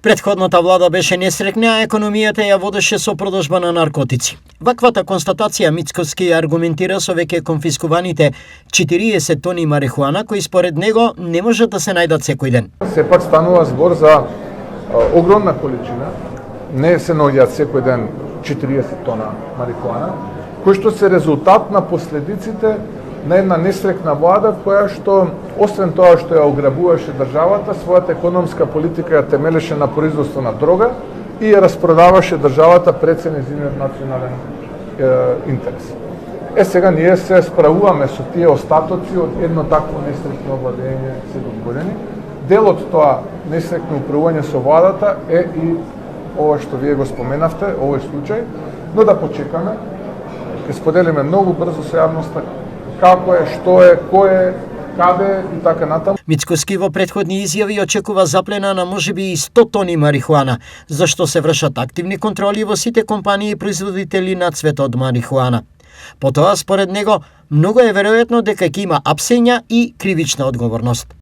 Претходната влада беше несрекна, а економијата ја водеше со продажба на наркотици. Ваквата констатација Мицкоски аргументира со веќе конфискуваните 40 тони марихуана, кои според него не можат да се најдат секој ден. Сепак станува збор за огромна количина, не се наоѓаат секој ден 40 тона марихуана, кои што се резултат на последиците на една несрекна влада која што, освен тоа што ја ограбуваше државата, својата економска политика ја темелеше на производство на дрога и ја распродаваше државата пред се нејзиниот национален интерес. Сега ние се справуваме со тие остатоци од едно такво несрекно владење 7 години. Дел од тоа несрекно управување со владата е и ова што вие го споменавте, овој случај, но да почекаме, ќе споделиме многу брзо со јавноста како е, што е, кој е, каде и така натаму. Мицкоски во претходни изјави очекува заплена на можеби и 100 тони марихуана, зашто се вршат активни контроли во сите компании и производители на цвет од марихуана. Потоа, според него, многу е веројатно дека ќе има апсења и кривична одговорност.